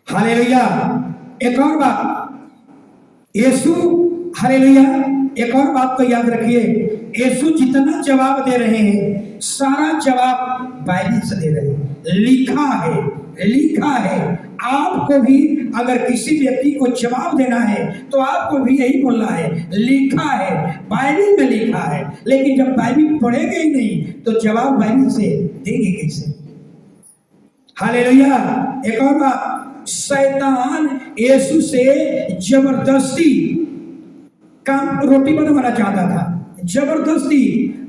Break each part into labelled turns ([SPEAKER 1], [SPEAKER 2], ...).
[SPEAKER 1] Hallelujah. एक और बात, यीशु, हालेलुया, एक और बात को याद रखिए, यीशु जितना जवाब दे रहे हैं सारा जवाब बाइबल से दे रहे हैं। लिखा है, लिखा है। आपको भी अगर किसी व्यक्ति को जवाब देना है तो आपको भी यही बोलना है, लिखा है, बाइबल में लिखा है। लेकिन जब बाइबल पढ़ेंगे ही नहीं तो जवाब बाइबल से देंगे कैसे? हालेलुया। एक और बात, शैतान यीशु से जबरदस्ती काम रोटी बनवाना चाहता था, जबरदस्ती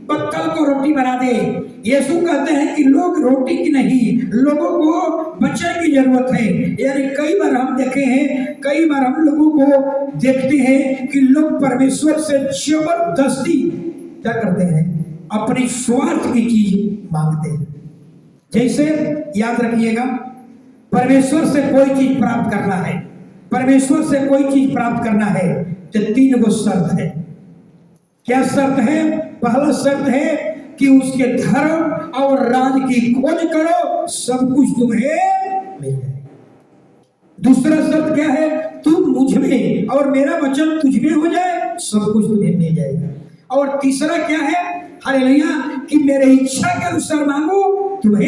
[SPEAKER 1] पत्थर को रोटी बना दे। यीशु कहते हैं कि लोग रोटी की नहीं, लोगों को बच्चे की जरूरत है। यानी कई बार हम देखे हैं, कई बार हम लोगों को देखते हैं कि लोग परमेश्वर से जबरदस्ती क्या करते हैं, अपनी स्वार्थ की चीज मांगते हैं। जैसे याद रखिएगा, परमेश्वर से कोई चीज प्राप्त करना है, परमेश्वर से कोई चीज प्राप्त करना है तो 3 गो शर्त है। क्या शर्त है? पहला शर्त है कि उसके धर्म और राज की खोज करो, सब कुछ तुम्हें मिल जाएगा। दूसरा शर्त क्या है? तुम मुझ में और मेरा वचन तुझ में हो जाए, सब कुछ तुम्हें मिल जाएगा। और तीसरा क्या है? हालेलुया, कि मेरे इच्छा के अनुसार मांगो, तुम्हें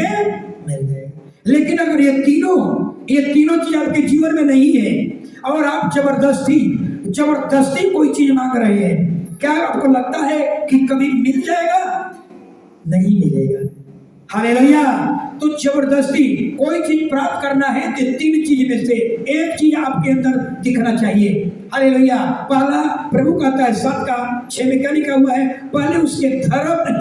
[SPEAKER 1] मिल जाएगा। लेकिन अगर ये तीनों चीज आपके जीवन में नहीं है और आप जबरदस्ती कोई चीज मांग रहे हैं, क्या आपको लगता है कि कभी मिल जाएगा? नहीं मिलेगा। हालेलुया। तो जबरदस्ती कोई चीज प्राप्त करना है तो 3 चीज में से एक चीज आपके अंदर दिखना चाहिए। हालेलुया। पहला, प्रभु कहता है 7 का 6 में क्या लिखा हुआ है? पहले उसके धर्म,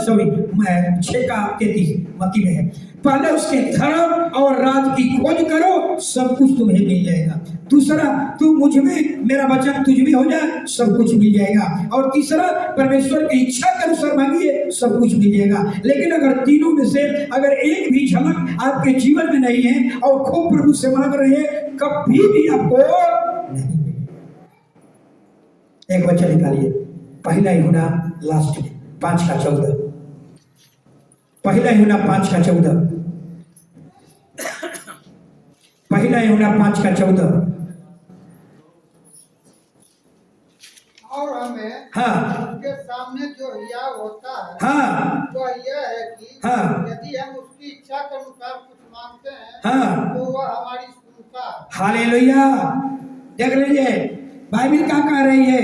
[SPEAKER 1] 6 का 33 मत्ती में है, पहले उसके धर्म और राज की खोज करो, सब कुछ तुम्हें मिल जाएगा। दूसरा, तू मुझ में, मेरा वचन तुझ में हो जाए, सब कुछ मिल जाएगा। और तीसरा, परमेश्वर की इच्छा के अनुसार मांगिए, सब कुछ मिल जाएगा। लेकिन अगर तीनों में से अगर एक भी झलक आपके जीवन में नहीं है और खूब प्रभु से मांग रहे हैं, कभी भी आपको नहीं मिलेगा। एक वचन निकालिए, पहला यूहन्ना लास्ट में 5 का 14, पहला यूहन्ना 5 का 14, पहला यूहन्ना 5 का 14।
[SPEAKER 2] और हमें उसके सामने जो हियाव होता है वह यह है कि यदि हम उसकी इच्छा के अनुसार कुछ मांगते हैं तो वह हमारी सुनता है।
[SPEAKER 1] हालेलुया। देख लीजिए, बाइबल क्या कह रही है?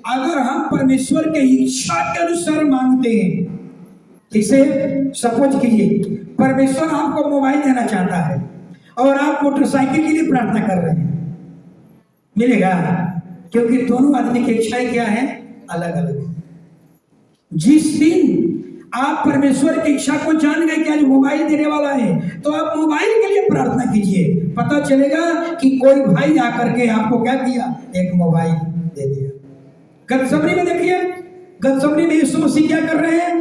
[SPEAKER 1] अगर हम परमेश्वर के इच्छा के अनुसार मांगते हैं, जैसे सपोज कीजिए परमेश्वर आपको मोबाइल देना चाहता है और आप मोटरसाइकिल के लिए प्रार्थना कर रहे हैं, मिलेगा? क्योंकि दोनों आदमी की इच्छाएं क्या है? अलग अलग है। जिस दिन आप परमेश्वर की इच्छा को जान गए कि आज मोबाइल देने वाला है, तो आप मोबाइल के लिए प्रार्थना कीजिए। पता चलेगा कि कोई भाई आकर के आपको क्या किया? एक मोबाइल दे दिया। गतसमनी में देखिए, गतसमनी में यीशु मसीह क्या कर रहे हैं?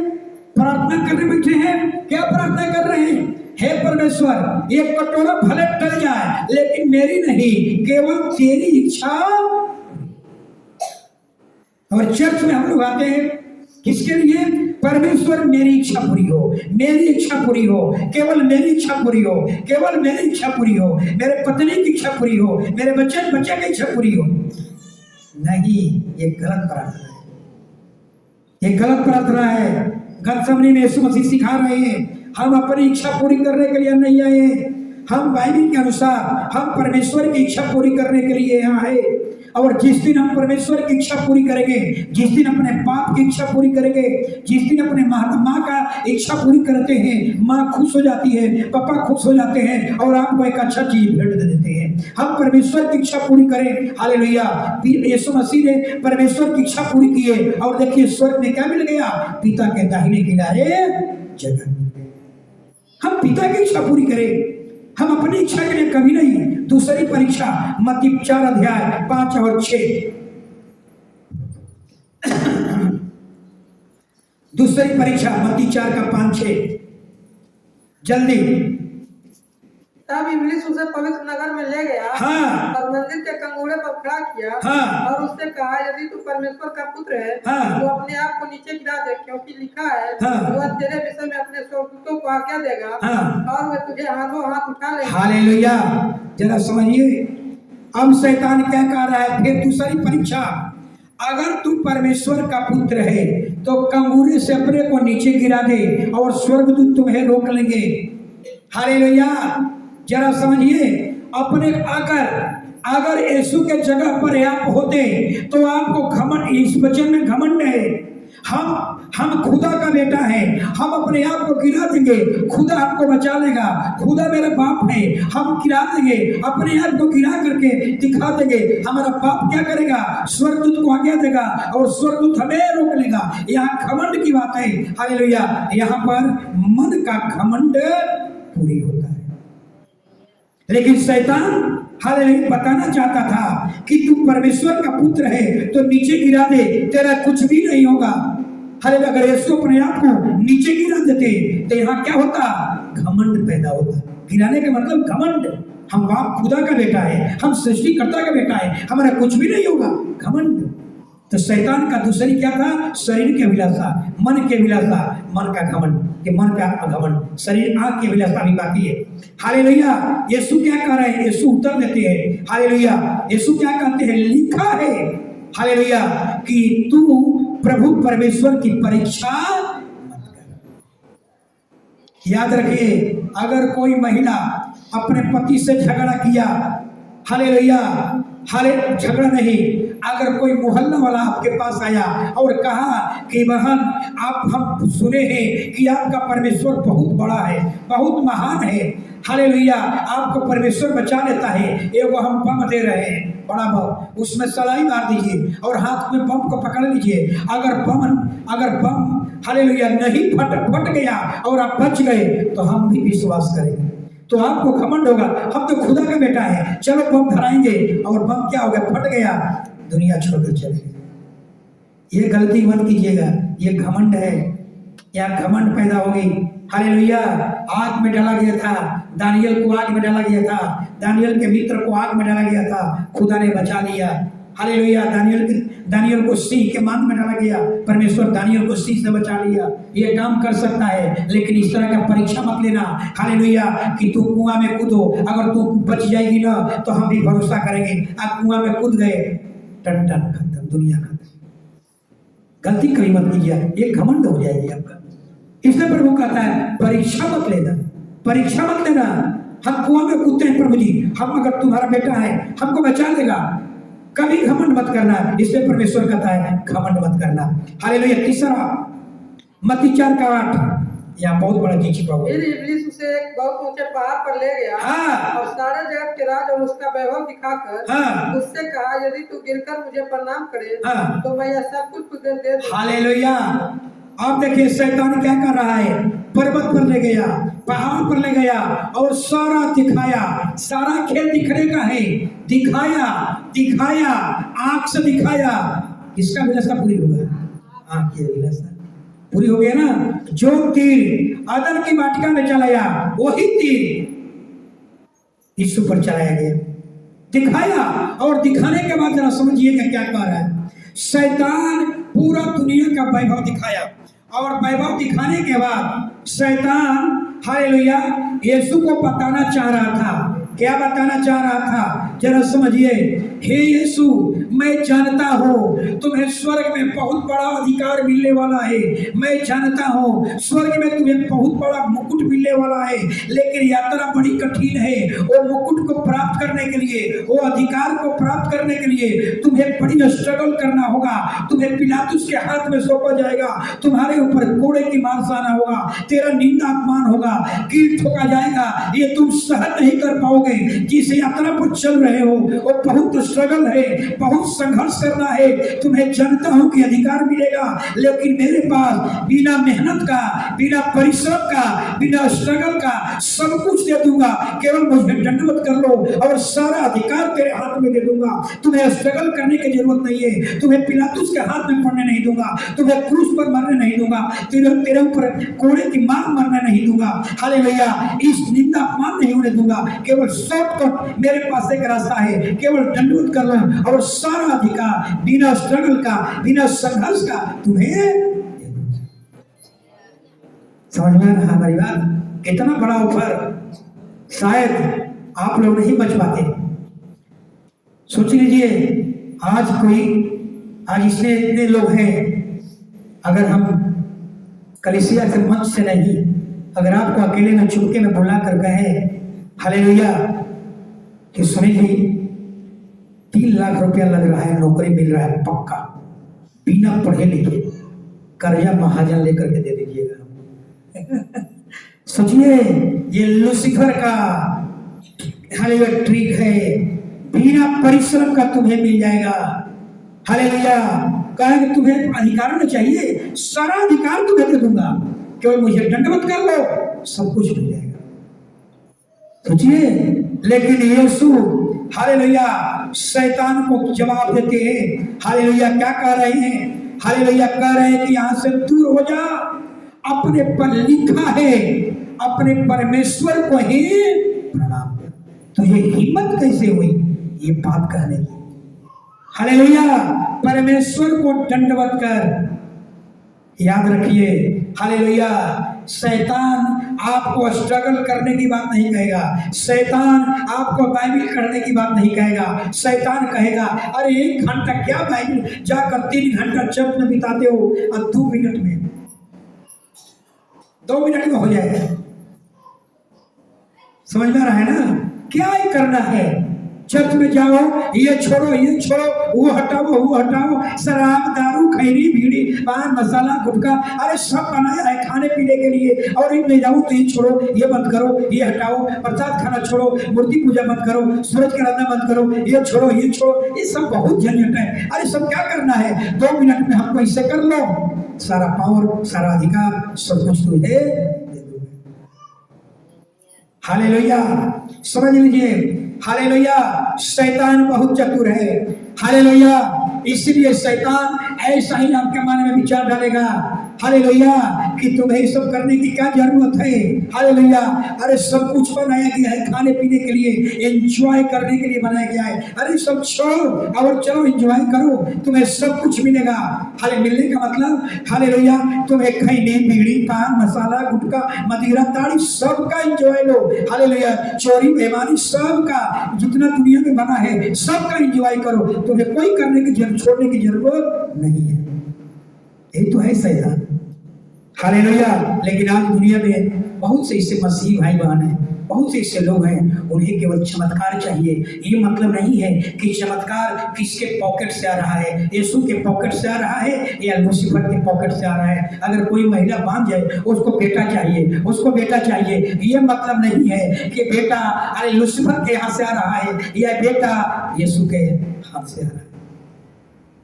[SPEAKER 1] प्रार्थना करने बैठे हैं। क्या प्रार्थना कर रहे हैं? हे परमेश्वर, ये कटोरा भले टल जाए लेकिन मेरी नहीं, केवल तेरी इच्छा। और चर्च में हम लोग आते हैं किसके लिए? परमेश्वर मेरी इच्छा पूरी हो, मेरी इच्छा पूरी हो, केवल मेरी इच्छा पूरी हो, केवल मेरी इच्छा पूरी हो, मेरे पत्नी की इच्छा पूरी हो, मेरे बच्चे की इच्छा पूरी हो। नहीं, ये गलत प्रार्थना है, ये गलत प्रार्थना है। गतसमनी में यीशु मसीह सिखा रहे हैं, हम अपनी इच्छा पूरी करने के लिए नहीं आए, हम बाइबल के अनुसार हम परमेश्वर की इच्छा पूरी करने के लिए यहाँ आए। और जिस दिन हम परमेश्वर की इच्छा पूरी करेंगे, जिस दिन अपने बाप की इच्छा पूरी करेंगे, जिस दिन अपने माँ का इच्छा पूरी करते हैं, माँ खुश हो जाती है, पापा खुश हो जाते हैं और आपको एक अच्छा चीज भेंट दे देते हैं। हम परमेश्वर की इच्छा पूरी करें। हालेलुया। यीशु मसीह ने परमेश्वर की इच्छा पूरी की है और देखिए स्वर्ग में क्या मिल गया? पिता के दाहिने किनारे जगह। हम पिता की इच्छा पूरी करें, हम अपनी इच्छा के लिए कभी नहीं। दूसरी परीक्षा मत्ती 4 अध्याय 5 और 6। दूसरी परीक्षा मत्ती 4 का 5-6, जल्दी।
[SPEAKER 3] तब इब्लीस उसे पवित्र नगर में ले गया और मंदिर
[SPEAKER 2] उसे कंगोरे पर खड़ा किया
[SPEAKER 1] हाँ।
[SPEAKER 2] और उससे कहा, यदि तू परमेश्वर का पुत्र है
[SPEAKER 1] हाँ।
[SPEAKER 2] तो अपने आप को नीचे गिरा दे, क्योंकि लिखा है
[SPEAKER 1] हाँ।
[SPEAKER 2] वह तेरे विषय में अपने स्वर्गदूतों को आज्ञा देगा
[SPEAKER 1] हाँ।
[SPEAKER 2] और वे तुझे हाथों हाथ उठा लेंगे।
[SPEAKER 1] हालेलुया। जरा समझिए, अब शैतान क्या कह रहा है, फिर दूसरी परीक्षा, अगर तू परमेश्वर का पुत्र है तो कंगूरे से अपने को नीचे गिरा दे और स्वर्गदूत तुम्हें रोक लेंगे। हालेलुया। जरा समझिए, अपने अगर यीशु के जगह पर आप होते तो आपको घमंड, इस वचन में घमंड है, हम खुदा का बेटा है, हम अपने आप को गिरा देंगे, खुदा हमको बचा लेगा, खुदा मेरा बाप है, हम गिरा देंगे, अपने आप को गिरा करके दिखा देंगे, हमारा बाप क्या करेगा, स्वर्गदूत को आज्ञा देगा और स्वर्गदूत हमें रोक लेगा। यहाँ घमंड की बात है। हालेलुया। यहाँ पर मन का घमंड पूरी होता है, लेकिन शैतान हालेलुया बताना चाहता था कि तू परमेश्वर का पुत्र है तो नीचे गिरा दे, तेरा कुछ भी नहीं होगा। हालेलुया। अगर यीशु अपने आप को नीचे गिरा देते तो यहाँ क्या होता, घमंड पैदा होता। गिराने का मतलब घमंड, हम बाप खुदा का बेटा है, हम सृष्टिकर्ता का बेटा है, हमारा कुछ भी नहीं होगा, घमंड। तो शैतान का दूसरी क्या था, शरीर की अभिलाषा, मन की अभिलाषा, मन का घमंड, कि मन का घमंड, शरीर आंख की अभिलाषा भी बाकी है। हालेलुया। यीशु क्या कह रहे हैं, यीशु उत्तर देते हैं। हालेलुया। यीशु क्या कहते हैं, लिखा है हालेलुया कि तू प्रभु परमेश्वर की परीक्षा मत कर। याद रखिए, अगर कोई महिला अपने पति से झगड़ा किया, हालेलुया, झगड़ा नहीं, अगर कोई मोहल्ला वाला आपके पास आया और कहा कि बहन हम सुने हैं कि आपका परमेश्वर बहुत बड़ा है, बहुत महान है, हालेलुया, आपको परमेश्वर बचा लेता है, एगो हम बम दे रहे हैं, बड़ा बम, उसमें सलाई मार दीजिए और हाथ में बम को पकड़ लीजिए, अगर बम हालेलुया नहीं फट गया और आप बच गए तो हम भी विश्वास करेंगे। तो आपको घमंड होगा, हम तो खुदा का बेटा है, चलो बम धराएंगे, और बम क्या हो गया, फट गया, दुनिया छोड़कर चले गए। ये गलती मत कीजिएगा, ये घमंड है, यहाँ घमंड पैदा हो गई। हालेलुया। आग में डाला गया था, दानियल को आग में डाला गया था, दानियल के मित्र को आग में डाला गया था, खुदा ने बचा लिया। हालेलुया। दानियल को सिंह के मान में डाला गया, परमेश्वर दानियल को सिंह से बचा लिया। ये काम कर सकता है, लेकिन इस तरह का परीक्षा मत लेना, हालेलुया, कि तू कुआं में कूदो, अगर तू बच जाएगी ना तो हम भी भरोसा करेंगे। आप कुआं में कूद गए, टन खत्म, दुनिया खत्म। गलती कभी मत कीजिए, ये घमंड हो जाएगी आपका। इसलिए प्रभु कहता है परीक्षा मत लेना, परीक्षा मत लेना। हम कुआं में कूदते हैं, प्रभु जी हम, अगर तुम्हारा बेटा है हमको बचा लेगा, कभी घमंड मत करना। इसलिए परमेश्वर कहता है घमंड मत करना। हालेलुया। तीसरा मत्ती 4:8, यहाँ बहुत बड़ा चीज छिपा हुआ है।
[SPEAKER 2] फिर इब्लीस उसे एक बहुत ऊंचे पहाड़ पर ले गया और सारे जगत के राज और उसका वैभव दिखाकर उससे कहा, यदि तू गिरकर मुझे प्रणाम करे तो मैं यह सब कुछ तुझे दे दूंगा। हालेलुया।
[SPEAKER 1] अब देखिए शैतान क्या कर रहा है, पर्वत पर ले गया, पहाड़ पर ले गया और सारा दिखाया, सारा खेल दिखने का है, दिखाया, आंख से दिखाया। किसका अभिलाषा पूरी होगा, आंख की अभिलाषा पूरी हो गया ना। जो तीर अदन की वाटिका में चलाया, वही तीर यीशु पर चलाया गया, दिखाया। और दिखाने के बाद जरा समझिएगा क्या कह रहा है, शैतान पूरा दुनिया का वैभव दिखाया, और वैभव दिखाने के बाद शैतान हालेलुया यीशु को बताना चाह रहा था। क्या बताना चाह रहा था, जरा समझिए। हे यीशु, मैं जानता हूँ तुम्हें स्वर्ग में बहुत बड़ा अधिकार मिलने वाला है, मैं जानता हूँ स्वर्ग में तुम्हें बहुत बड़ा मुकुट मिलने वाला है, लेकिन यात्रा बड़ी कठिन है। वो मुकुट को प्राप्त करने के लिए, वो अधिकार को प्राप्त करने के लिए तुम्हें बड़ी स्ट्रगल करना होगा। तुम्हें पिलातुस के हाथ में सौंपा जाएगा, तुम्हारे ऊपर कोड़े की मार सहना होगा, तेरा निंदा अपमान होगा, कील ठोका जाएगा, ये तुम सहन नहीं कर पाओगे। जिस यात्रा पर चल रहे हो वो बहुत स्ट्रगल है, बहुत संघर्ष करना है। तुम्हें जानता हूं कि अधिकार मिलेगा, लेकिन मेरे पास बिना मेहनत का, बिना परिश्रम का, बिना स्ट्रगल का सब कुछ दे दूंगा। केवल मुझे दंडवत कर लो और सारा अधिकार तेरे हाथ में दे दूंगा। तुम्हें स्ट्रगल करने की जरूरत नहीं है, तुम्हें पिलातुस के हाथ में पड़ने नहीं दूंगा, तुम्हें क्रूस पर मरने नहीं दूंगा, तेरे ऊपर कोड़े की मार मरने नहीं दूंगा। हालेलुया। इस निंदा अपमान नहीं होने दूंगा, केवल शॉर्टकट मेरे पास एक रास्ता है, केवल दंडवत कर लो और सारा अधिकार बिना स्ट्रगल का, बिना संघर्ष का तुम्हें। समझ में रहा हमारी बात? कितना बड़ा ऑफर, शायद आप लोग नहीं बच पाते। सोच लीजिए, आज इसमें इतने लोग हैं, अगर हम कलीसिया के मंच से नहीं, अगर आपको अकेले में चुपके में बुला कर कहे हालेलुया कि सुनिए 3 लाख रुपया लग रहा है, नौकरी मिल रहा है पक्का, बिना पढ़े लिखे, कर्जा महाजन लेकर के दे दीजिएगा। सोचिए, ये लूसीफर का हालेलुया ट्रिक है, बिना परिश्रम का तुम्हें मिल जाएगा। हालेलुया, कहेंगे तुम्हें अधिकार न चाहिए, सारा अधिकार तुम्हें दे दूंगा, केवल मुझे दंडवत कर लो, सब कुछ मिल जाएगा। सोचिए, लेकिन यीशु हालेलुया शैतान को जवाब देते हैं। हालेलुया क्या कह रहे हैं? हालेलुया कह रहे हैं कि यहां से दूर हो जा, अपने पर लिखा है, अपने परमेश्वर को ही प्रणाम कर। तो ये हिम्मत कैसे हुई ये बात कहने की? हालेलुया, परमेश्वर को दंडवत कर। याद रखिए, हालेलुया, शैतान आपको स्ट्रगल करने की बात नहीं कहेगा, शैतान आपको बाइबल पढ़ने की बात नहीं कहेगा। शैतान कहेगा अरे 1 घंटा क्या बाइबल, जाकर 3 घंटा चर्च में बिताते हो और 2 मिनट में 2 मिनट में हो जाएगा। समझ में आ रहा है ना? क्या ही करना है? चर्च में जाओ, ये छोड़ो, वो हटाओ, शराब, दारू, खैरी, बीड़ी, पान मसाला, गुटखा, अरे सब बनाया है खाने पीने के लिए, और इन ले जाओ तो ये छोड़ो, ये बंद करो, ये हटाओ, प्रसाद खाना छोड़ो, मूर्ति पूजा बंद करो, सूरज का रंगना बंद करो, ये छोड़ो, ये सब बहुत झंझट है। अरे सब क्या करना है? 2 मिनट में हमको इससे कर लो, सारा पावर, सारा अधिकार, सब कुछ तो दे दो। हालेलुया, समझ लीजिए, हालेलुया, शैतान बहुत चतुर है। हालेलुया, इसलिए शैतान ऐसा ही आपके मन में विचार डालेगा, हालेलुया, कि तुम्हें सब करने की क्या जरूरत है। हालेलुया, अरे सब कुछ बनाया गया है खाने पीने के लिए, एंजॉय करने के लिए बनाया गया है। अरे सब छोड़ो और चलो एंजॉय करो, तुम्हें सब कुछ मिलेगा। हाले मिलने का मतलब, हालेलुया, तुम्हें खैनी, बीड़ी, पान मसाला, गुटखा, मदिरा, ताड़ी, सबका एंजॉय लो। हालेलुया, चोरी, बेईमानी, सबका जितना दुनिया में बना है सबका एंजॉय करो, तुम्हें कोई करने की छोड़ने की जरूरत नहीं है। यही तो है शैतान। हालेलुया, लेकिन आज दुनिया में बहुत से ऐसे मसीह भाई बहन हैं, बहुत से ऐसे लोग हैं, उन्हें केवल चमत्कार चाहिए। ये मतलब नहीं है कि चमत्कार किसके पॉकेट से आ रहा है, यीशु के पॉकेट से आ रहा है या लूसीफर के पॉकेट से आ रहा है। अगर कोई महिला बांध जाए, उसको बेटा चाहिए, उसको बेटा चाहिए, ये मतलब नहीं है कि बेटा अरे लूसीफर के यहाँ से आ रहा है या बेटा यीशु के हाथ से आ रहा है।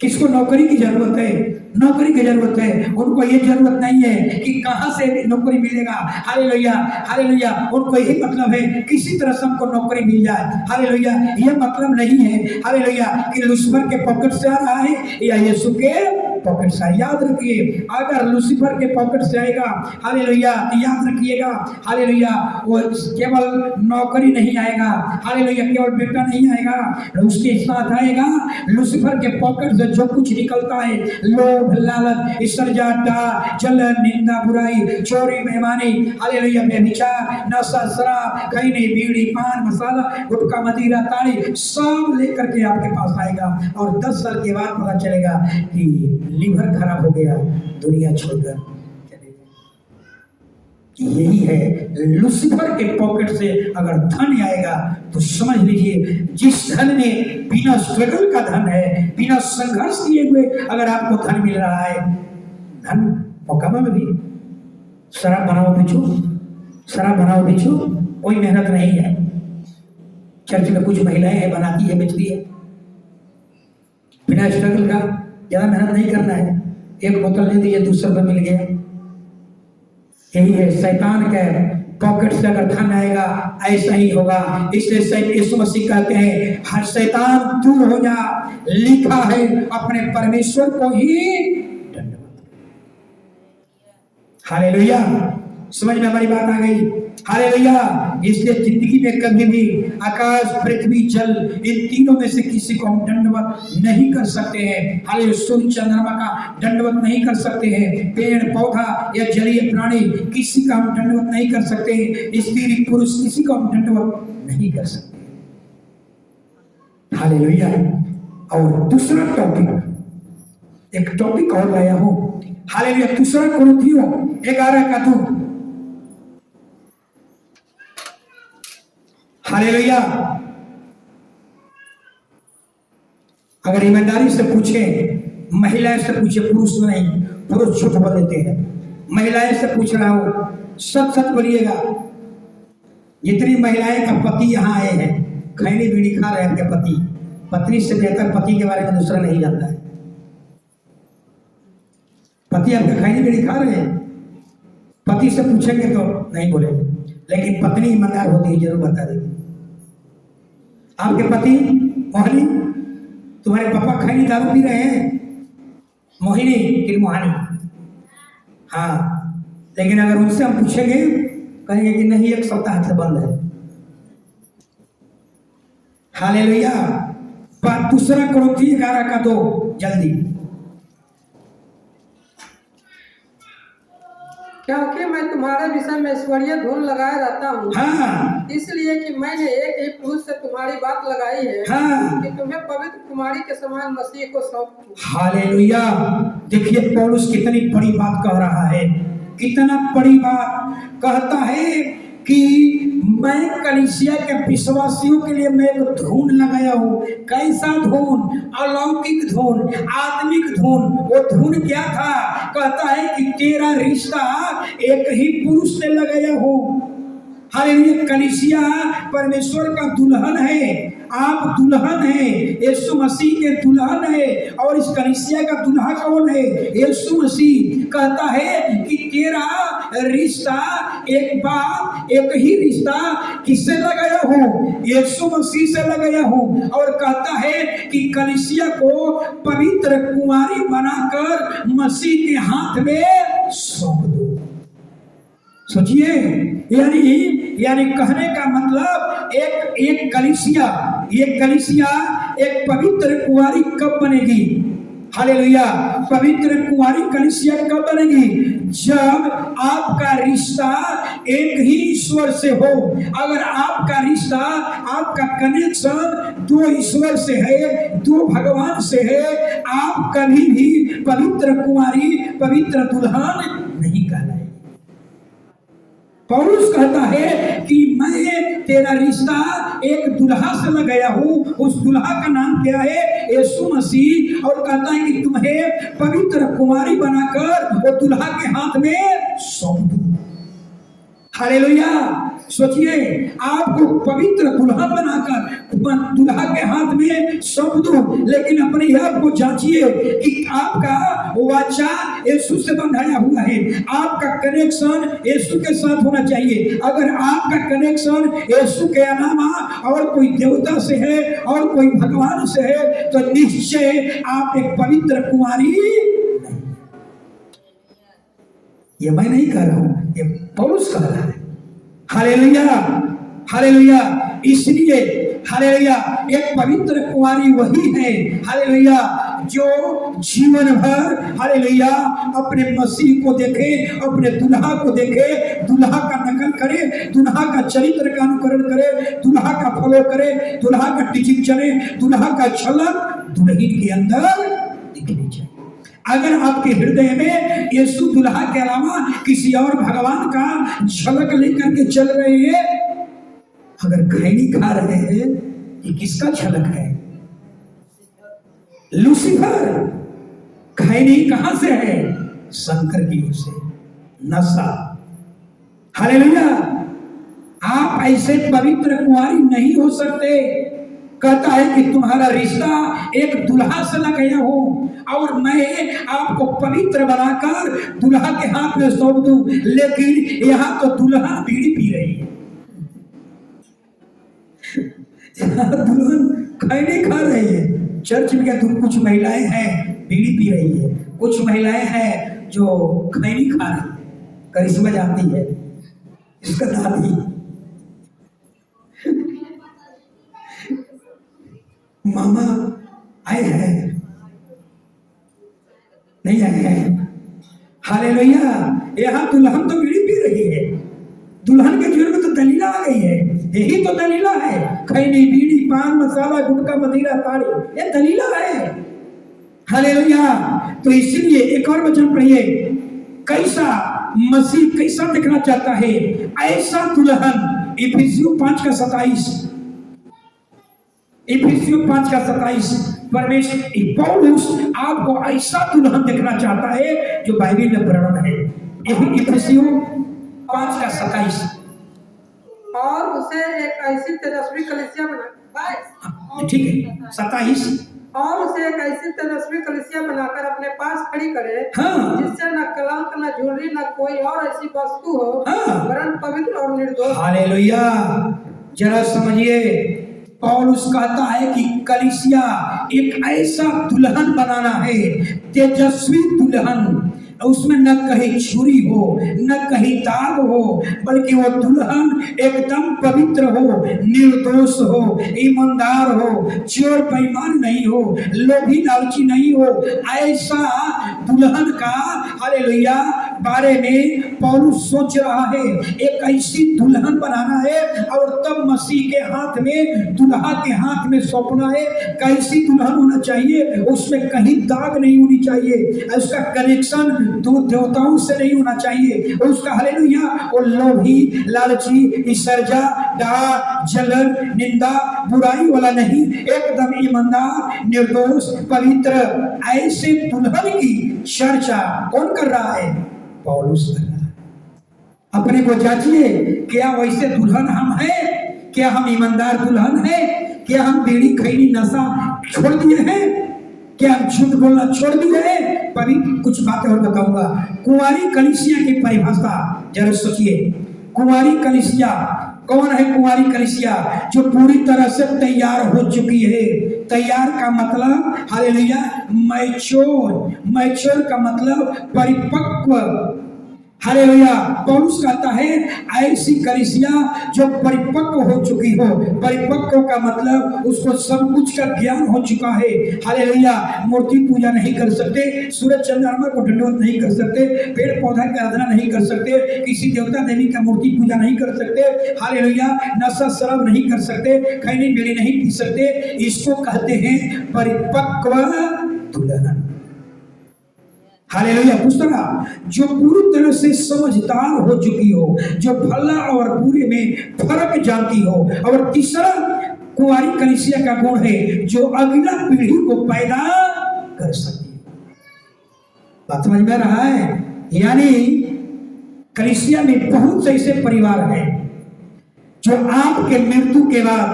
[SPEAKER 1] किसको नौकरी की जरूरत है? नौकरी की जरूरत है, उनको ये जरूरत नहीं है कि कहां से नौकरी मिलेगा। हालेलुया, हालेलुया, उनको यही मतलब है किसी तरह से हमको नौकरी मिल जाए। हालेलुया, ये मतलब नहीं है हालेलुया कि लूसीफर के पॉकेट से आ रहा है या यीशु के पॉकेट से। याद रखिए, अगर लूसीफर के पॉकेट से आएगा, हालेलुया, याद रखिएगा, हालेलुया, वो केवल नौकरी नहीं आएगा, हालेलुया, केवल बेटा नहीं आएगा, उसके साथ आएगा लूसीफर के पॉकेट से जो कुछ निकलता है, लोभ, लालच, ईर्ष्या, जलन, निंदा, बुराई, चोरी, बेईमानी, हालेलुया, व्यभिचार, नशा, शराब, खैनी, बीड़ी, पान मसाला, गुटखा, मदिरा, ताड़ी, सब लेकर के आपके पास आएगा और 10 साल के बाद पता चलेगा कि लीवर खराब हो गया, दुनिया छोड़कर चले गए। यही है, लूसीफर के पॉकेट से अगर धन आएगा तो समझ लीजिए, जिस धन में बिना स्ट्रगल का धन है, बिना संघर्ष किए हुए अगर आपको धन मिल रहा है, धन मुकामा में भी शराब बनाओ बेचो, कोई मेहनत नहीं है। चर्च में कुछ महिलाएं हैं, बनाती है, बेचती है, बिना स्ट्रगल का, ज्यादा मेहनत नहीं करना है, 1 बोतल ले दिए, 200 रुपये मिल गया। यही है, शैतान के पॉकेट से अगर धन आएगा ऐसा ही होगा। इसलिए यीशु मसीह कहते हैं, हर शैतान दूर हो जा, लिखा है अपने परमेश्वर को ही धन्यवाद। हालेलुया, समझ में हमारी बात आ गई? हालेलुया। इसलिए जिंदगी में कभी भी आकाश, पृथ्वी, जल, इन तीनों में से किसी को हम दंडवत नहीं कर सकते हैं। हालेलुया। सूर्य चंद्रमा का दंडवत नहीं कर सकते हैं, पेड़ पौधा या जलीय प्राणी किसी का हम दंडवत नहीं कर सकते हैं, स्त्री पुरुष किसी को हम दंडवत नहीं कर सकते। हालेलुया। और दूसरा टॉपिक, एक टॉपिक और लाया हूं। हालेलुया। दूसरा कुरिन्थियों 11:2। हालेलुया। अगर ईमानदारी से पूछे, महिलाएं से पूछे, पुरुष नहीं, पुरुष झूठ बोल देते हैं। महिलाएं से पूछ रहा हूं, सच सच बोलिएगा। जितनी महिलाएं का पति यहाँ आए हैं, खैनी बीड़ी खा रहे हैं आपके पति, पत्नी से बेहतर पति के बारे में दूसरा नहीं जानता है। पति आपके खैनी बीड़ी खा रहे हैं, पति से पूछेंगे तो नहीं बोलेंगे, लेकिन पत्नी ईमानदार होती है, जरूर बता देगी। आपके पति मोहिनी, तुम्हारे पापा खैनी दारू पी रहे हैं, मोहिनी कि मोहानी? हाँ, लेकिन अगर उनसे हम पूछेंगे, कहेंगे कि नहीं, एक सप्ताह से बंद है। हालेलुया। दूसरा कुरिन्थियों 11:2 जल्दी।
[SPEAKER 3] क्योंकि मैं तुम्हारे विषय में ईश्वरीय धुन लगाए रहता हूँ,
[SPEAKER 1] हाँ।
[SPEAKER 3] इसलिए कि मैंने एक ही पुरुष से तुम्हारी बात लगाई है,
[SPEAKER 1] हाँ।
[SPEAKER 3] कि तुम्हें पवित्र कुमारी के समान मसीह को सौंप दूं।
[SPEAKER 1] हालेलुया। देखिए पौलुस कितनी बड़ी बात कह रहा है, कितना बड़ी बात कहता है कि मैं कलीसिया के विश्वासियों के लिए मैं एक धुन लगाया हूँ। कैसा धुन? अलौकिक धुन, आत्मिक धुन। वो धुन क्या था? कहता है कि तेरा रिश्ता एक ही पुरुष से लगाया हूँ। हालेलुया। कलीसिया परमेश्वर का दुल्हन है, आप दुल्हन हैं, यीशु मसीह के दुल्हन है, और इस कलीसिया का दुल्हा कौन है? यीशु मसीह। कहता है कि तेरा रिश्ता एक बात, एक ही रिश्ता किससे लगाया हूँ? यीशु मसीह से लगाया हूँ। और कहता है कि कलीसिया को पवित्र कुमारी बनाकर मसीह के हाथ में सौंप दो। सोचिए, यानी कहने का मतलब एक कलीसिया एक पवित्र कुंवारी कब बनेगी? हालेलुया। पवित्र कुंवारी कलीसिया कब बनेगी? जब आपका रिश्ता एक ही ईश्वर से हो। अगर आपका रिश्ता, आपका कनेक्शन दो ईश्वर से है, दो भगवान से है, आप कभी भी पवित्र कुंवारी, पवित्र दुल्हन नहीं कहलाएगी। पौलुस कहता है कि मैं तेरा रिश्ता एक दुल्हा से लगाया हूँ। उस दुल्हा का नाम क्या है? यीशु मसीह। और कहता है कि तुम्हें पवित्र कुमारी बनाकर वो दुल्हा के हाथ में सौंप दूं। हालेलुया। सोचिए, आपको पवित्र दुल्हा बनाकर दुल्हा के हाथ में सौंप दूं, लेकिन अपने आप को जांचिए कि आपका वाचा यीशु से बंधाया हुआ है, आपका कनेक्शन यीशु के साथ होना चाहिए। अगर आपका कनेक्शन यीशु के अलावा और कोई देवता से है और कोई भगवान से है, तो निश्चय आप एक पवित्र कुमारी नहीं। ये मैं नहीं कह रहा हूं, ये पौलुस कह रहा है। Hallelujah, hallelujah. इसलिए हालेलुया, एक पवित्र कुंवारी वही है, हालेलुया, जो जीवन भर हालेलुया अपने मसीह को देखे, अपने दुल्हा को देखे, दुल्हा का नकल करे, दुल्हा का चरित्र का अनुकरण करे, दुल्हा का फॉलो करे, दुल्हा का टीचिंग चले, दुल्हा का झलक दुल्हन के अंदर दिखनी चाहिए। अगर आपके हृदय में यीशु दुल्हा के अलावा किसी और भगवान का झलक लेकर के चल रहे हैं, अगर खैनी खा रहे हैं, ये किसका झलक है? लूसीफर। खैनी कहां से है? शंकर की ओर से, नशा। हालेलुया। आप ऐसे पवित्र कुंवारी नहीं हो सकते। कहता है कि तुम्हारा रिश्ता एक दुल्हा से लगाया हो, और मैं आपको पवित्र बनाकर दुल्हा के हाथ में सौंप दूं, लेकिन यहां तो दुल्हन बीड़ी पी रही है, दुल्हन खैनी खा रही है। चर्च में क्या कुछ महिलाएं हैं बीड़ी पी रही है, कुछ महिलाएं हैं जो खैनी खा रही है। करिश्मा जानती है, इसका दादी मामा आए हैं नहीं आए हैं? हालेलुया। यहाँ दुल्हन तो बीड़ी पी रही है, दुल्हन के जीवन में तो दलीला आ गई है। यही तो दलीला है, खैनी बीड़ी पान मसाला गुटखा मदिरा ताड़ी, ये दलीला है। हालेलुया। तो इसीलिए एक और वचन पढ़िए, कैसा मसीह कैसा दिखना चाहता है, ऐसा दुल्हन। इफिसियों 5:27, इफिसियों 5:27। परमेश्वर पौलुस आपको ऐसा दुल्हन देखना चाहता है जो बाइबल में वर्णन है। यही इफिसियों 5:27।
[SPEAKER 3] और उसे एक ऐसी तेजस्वी कलीसिया बना,
[SPEAKER 1] ठीक है 27।
[SPEAKER 3] और उसे एक ऐसी तेजस्वी कलीसिया बनाकर अपने पास खड़ी करे,
[SPEAKER 1] हाँ।
[SPEAKER 3] जिससे न कलंक न झुर्री न कोई और ऐसी वस्तु हो,
[SPEAKER 1] हाँ।
[SPEAKER 3] वरन पवित्र और निर्दोष।
[SPEAKER 1] हालेलुया। जरा समझिए, पौलुस कहता है कि कलीसिया एक ऐसा दुल्हन बनाना है, तेजस्वी दुल्हन, उसमें न कहीं छुरी हो न कहीं दाग हो, बल्कि वो दुल्हन एकदम पवित्र हो, निर्दोष हो, ईमानदार हो, चोर बेईमान नहीं हो, लोभी लालची नहीं हो। ऐसा दुल्हन का हालेलुया बारे में पौलुस सोच रहा है। एक ऐसी दुल्हन बनाना है और तब मसीह के हाथ में, दुल्हा के हाथ में सौंपना है। कैसी दुल्हन होना चाहिए, उसमें कहीं दाग नहीं होनी चाहिए, उसका कनेक्शन दो देवताओं से नहीं होना चाहिए, उसका हालेलुया वो लोभी लालची ईर्ष्या डाह जलन निंदा बुराई वाला नहीं, एकदम ईमानदार निर्दोष पवित्र। ऐसे दुल्हन की चर्चा कौन कर रहा है? पौलुस कर रहा है। अपने को जांचिए, क्या वैसे दुल्हन हम हैं? क्या हम ईमानदार दुल्हन हैं? क्या हम बीड़ी खैनी नशा छोड़ दिए हैं? क्या हम झूठ बोलना छोड़ दिए हैं? पर कुछ बातें और बताऊंगा। कुंवारी कलीसिया की परिभाषा जरा सोचिए। कुंवारी कलीसिया कौन है? कुंवारी कलीसिया जो पूरी तरह से तैयार हो चुकी है। तैयार का मतलब हालेलुया मैच्योर, मैच्योर का मतलब परिपक्व। हालेलुया। पौलुस कहता है ऐसी कलीसिया जो परिपक्व हो चुकी हो। परिपक्व का मतलब उसको सब कुछ का ज्ञान हो चुका है। हालेलुया। मूर्ति पूजा नहीं कर सकते, सूरज चंद्रमा को दंडवत नहीं कर सकते, पेड़ पौधा की आराधना नहीं कर सकते, किसी देवता देवी का मूर्ति पूजा नहीं कर सकते। हालेलुया। नशा शराब नहीं कर सकते, खैनी बीड़ी नहीं पी सकते। इसको कहते हैं परिपक्व दुल्हन। हालेलुया। दूसरा, जो पूरी तरह से समझदार हो चुकी हो, जो भला और बुरे में फर्क जानती हो। और तीसरा कुंवारी कलीसिया का गुण है जो अगला पीढ़ी को पैदा कर सकती है। बात समझ में रहा है? यानी कलीसिया में बहुत से ऐसे परिवार हैं जो आपके मृत्यु के बाद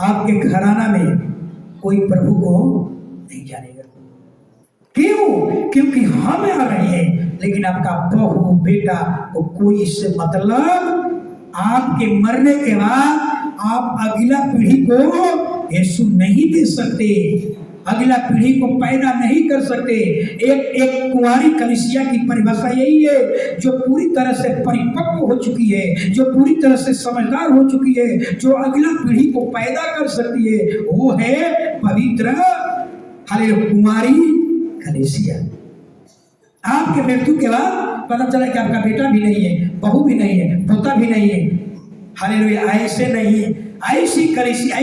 [SPEAKER 1] आपके घराना में कोई प्रभु को नहीं जानेगा। क्यों? क्योंकि हम आ रहे हैं, लेकिन आपका बहू बेटा को कोई इससे मतलब आपके मरने के बाद आप अगला पीढ़ी को यीशु नहीं दे सकते, अगला पीढ़ी को पैदा नहीं कर सकते। एक कुंवारी कलीसिया की परिभाषा यही है, जो पूरी तरह से परिपक्व हो चुकी है, जो पूरी तरह से समझदार हो चुकी है, जो अगला पीढ़ी को पैदा कर सकती है, वो है पवित्र हालेलुया कुंवारी कलीसिया। आपके मृत्यु के बाद पता चला कि आपका बेटा भी नहीं है, बहू भी नहीं है, पोता भी नहीं है। हालेलुया। ऐसे नहीं है। ऐसी कलीसिया,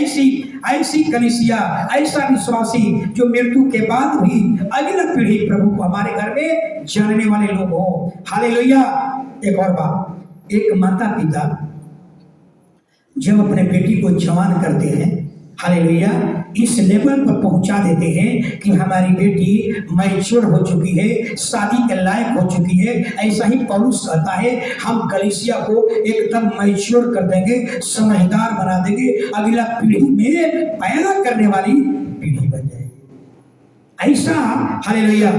[SPEAKER 1] ऐसी कलीसिया, ऐसा विश्वासी जो मृत्यु के बाद भी अगला पीढ़ी प्रभु को हमारे घर में जानने वाले लोग हो। हालेलुया। एक और बात, एक माता पिता जब अपने बेटी को जवान करते हैं, हालेलुया, इस लेवल पर पहुंचा देते हैं कि हमारी बेटी मैच्योर हो चुकी है, शादी के लायक हो चुकी है। ऐसा ही पौलुस कहता है, हम कलीसिया को एकदम मैच्योर कर देंगे, समझदार बना देंगे, अगला पीढ़ी में पैदा करने वाली पीढ़ी बन जाएगी। ऐसा हालेलुया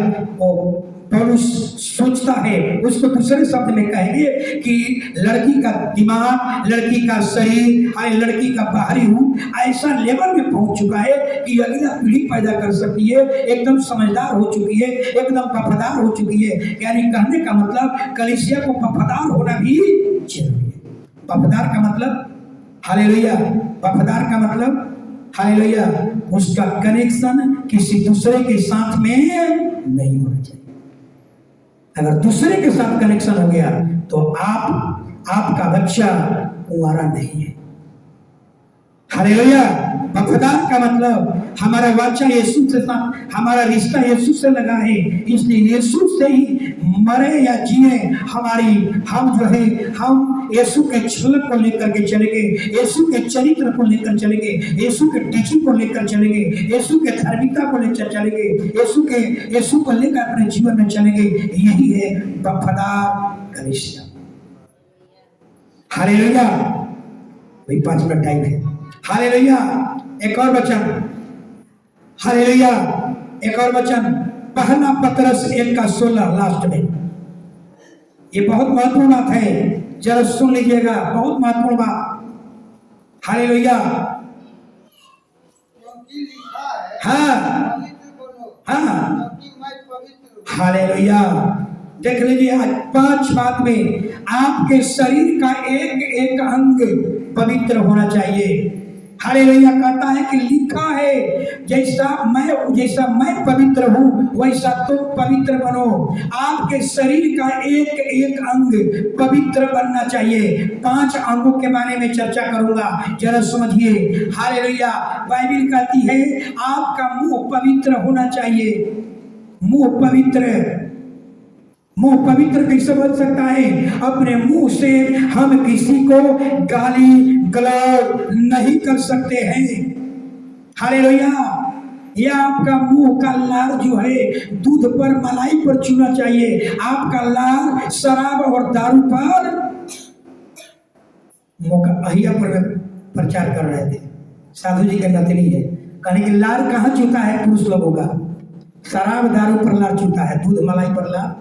[SPEAKER 1] पौलुस सोचता है। उसको दूसरे शब्द में कहेंगे कि लड़की का दिमाग, लड़की का शरीर, लड़की का बाहरी रूप ऐसा लेवल में पहुंच चुका है कि अगला पीढ़ी पैदा कर सकती है, एकदम समझदार हो चुकी है, एकदम वफादार हो चुकी है। यानी कहने का मतलब कलीसिया को वफादार होना भी जरूरी है। वफादार का मतलब हालेलुया, वफादार का मतलब हालेलुया, उसका कनेक्शन किसी दूसरे के साथ में नहीं होना चाहिए। अगर दूसरे के साथ कनेक्शन हो गया तो आपका बच्चा कुंवारा नहीं है। हालेलुया। वफादार का मतलब हमारा वाचा यीशु से साथ, हमारा रिश्ता यीशु से लगा है, इसलिए यीशु से ही मरे या जिए हम जो है हम यीशु के झलक को लेकर के चलेंगे, यीशु के चरित्र को लेकर चलेंगे, यीशु के टीचिंग को लेकर चलेंगे, यीशु के धार्मिकता को लेकर चलेंगे, यीशु को लेकर अपने जीवन में चलेंगे। यही है वफादार का रिश्ता। हालेलुया। वही 5 मिनट टाइम है। हालेलुया। एक और वचन, हालेलुया, एक और वचन, पहला पतरस 1:16 लास्ट में। ये बहुत महत्वपूर्ण बात है, जरा सुन लीजिएगा, बहुत महत्वपूर्ण बात। हालेलुया।
[SPEAKER 2] क्योंकि लिखा है,
[SPEAKER 1] हाँ
[SPEAKER 2] पवित्र बनो,
[SPEAKER 1] हाँ,
[SPEAKER 2] क्योंकि मैं पवित्र हूँ।
[SPEAKER 1] हालेलुया। देख लीजिए आज 5 बात में आपके शरीर का एक एक अंग पवित्र होना चाहिए। हालेलुया। कहता है कि लिखा है जैसा मैं पवित्र हूँ वैसा तुम पवित्र बनो। आपके शरीर का एक एक अंग पवित्र बनना चाहिए। 5 अंगों के बारे में चर्चा करूंगा, जरा समझिए। हालेलुया। बाइबल कहती है आपका मुंह पवित्र होना चाहिए। मुंह पवित्र कैसे बन सकता है? अपने मुंह से हम किसी को गाली गलौज नहीं कर सकते हैं। हालेलुया। यह आपका मुंह का लार जो है दूध पर मलाई पर चूना चाहिए। आपका लार शराब और दारू पर अहिया पर प्रचार कर रहे थे। साधु जी के नतनी है, कहने कि लार कहाँ चूता है पुरुष लोगों का? शराब दारू पर लार चूता है, दूध मलाई पर लार।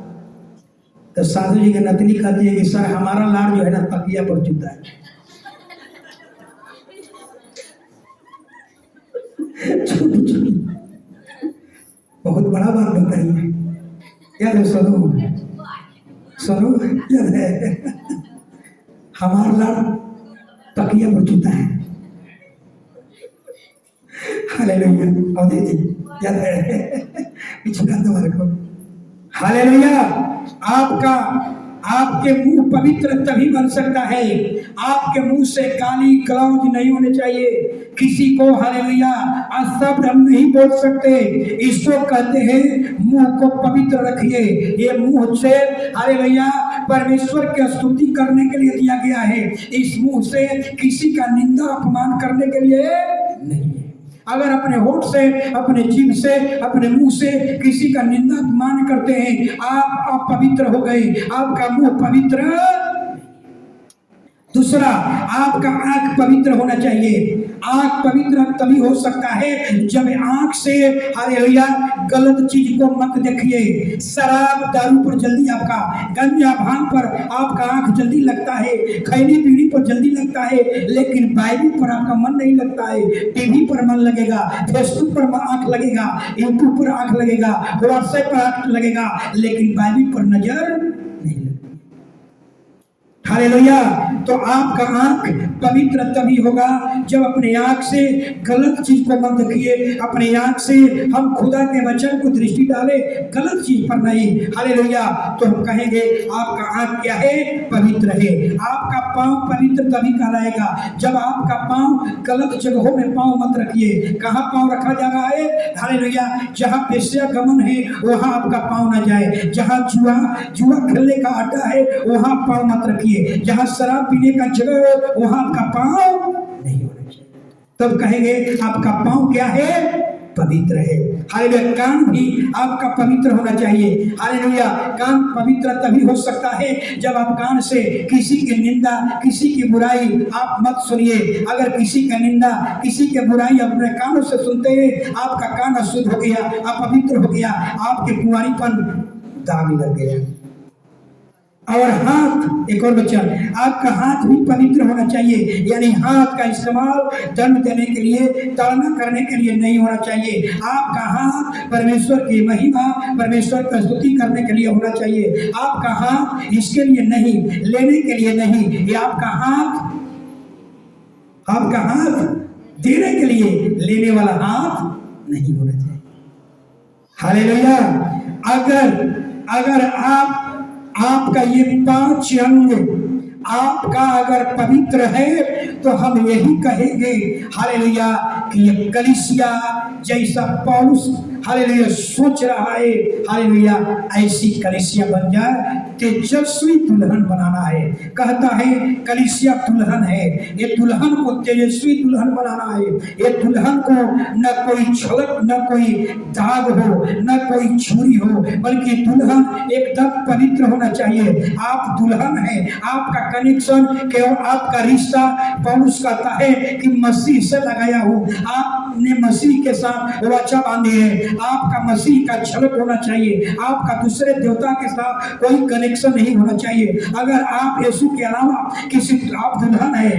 [SPEAKER 1] तो साधु जी के नतनी कहती है कि सर हमारा लार जो है ना तकिया पर चूता है। छोटी बहुत बड़ा बात बताई है, याद है? सुनो याद है? हमारा लार तकिया पर चूता है। हालेलुया। और दीदी याद है? पिछला तुम्हारे को। हालेलुया। आपके मुंह पवित्र तभी बन सकता है, आपके मुंह से गाली गलौज नहीं होने चाहिए किसी को। हालेलुया। अशब्द हम नहीं बोल सकते, इसको कहते हैं मुंह को पवित्र रखिए। ये मुंह से हालेलुया परमेश्वर की स्तुति करने के लिए दिया गया है। इस मुंह से किसी का निंदा अपमान करने के लिए नहीं है। अगर अपने होठ से, अपने जीभ से, अपने मुंह से किसी का निंदा अपमान करते हैं, आप अपवित्र हो गए, आपका मुंह पवित्र। दूसरा, आपका आंख पवित्र होना चाहिए। आंख पवित्र तभी हो सकता है जब आंख से हालेलुया गलत चीज को मत देखिए। शराब दारू पर जल्दी आपका, गंजा भांग पर आपका आंख जल्दी लगता है, खैनी पीढ़ी पर जल्दी लगता है, लेकिन बाइबल पर आपका मन नहीं लगता है। टीवी पर मन लगेगा, फेसबुक पर आंख लगेगा, यूट्यूब पर आंख लगेगा, व्हाट्सएप पर आंख लगेगा, लेकिन बाइबल पर नजर नहीं लगती। हालेलुया। तो आपका आंख पवित्र तभी होगा जब अपने आंख से गलत चीज को मत देखिए। अपने आंख से हम खुदा के वचन को दृष्टि डालें, गलत चीज पर नहीं। हालेलुया। तो हम कहेंगे आपका आंख क्या है? पवित्र है। आपका पांव पवित्र तभी कहलाएगा जब आपका पांव गलत जगहों में पांव मत रखिए। कहाँ पांव रखा जा रहा है? हालेलुया। जहाँ वेश्या गमन है वहां आपका पांव न जाए। जहाँ जुआ खेलने का अड्डा है वहां पांव मत रखिए। जहाँ शराब पीने का जगह वहां आपका पांव नहीं होना चाहिए। तब कहेंगे आपका पांव क्या है? पवित्र है। हालेलुया। कान भी आपका पवित्र होना चाहिए। हालेलुया। कान पवित्र तभी हो सकता है जब आप कान से किसी की निंदा, किसी की बुराई आप मत सुनिए। अगर किसी का निंदा, किसी की बुराई अपने कानों से सुनते हैं, आपका कान अशुद्ध हो गया, अपवित्र हो गया, आपके कुंवारीपन दाग लग गया। और हाथ, एक और बच्चा, आपका हाथ भी पवित्र होना चाहिए, यानी हाथ का इस्तेमाल दंड देने के लिए, ताड़ना करने के लिए नहीं होना चाहिए। आपका हाथ परमेश्वर की महिमा, परमेश्वर का स्तुति करने के लिए होना चाहिए। आपका हाथ इसके लिए नहीं, लेने के लिए नहीं, ये आपका हाथ देने के लिए, लेने वाला हाथ नहीं होना चाहिए। हालेलुया। अगर आपका ये 5 अंग आपका अगर पवित्र है तो हम यही कहेंगे हालेलुया कि ये कलीसिया जैसा पौलुस हालेलुया सोच रहा है, हालेलुया ऐसी कलीसिया बन जाए। तेजस्वी दुल्हन बनाना है, कहता है कलीसिया दुल्हन है, ये दुल्हन को तेजस्वी दुल्हन बनाना है। ये दुल्हन को न कोई झलक, न कोई दाग हो, न कोई छुरी हो, बल्कि दुल्हन एकदम पवित्र होना चाहिए। आप दुल्हन है, आपका कनेक्शन केवल आपका रिश्ता, पौलुस कहता है कि मसीह से लगाया हो। आपने मसीह के साथ वाचा बांधी है, आपका मसीह का झलक होना चाहिए, आपका दूसरे देवता के साथ कोई कनेक्शन नहीं होना चाहिए। अगर आप यीशु के अलावा किसी, आप दुल्हन है,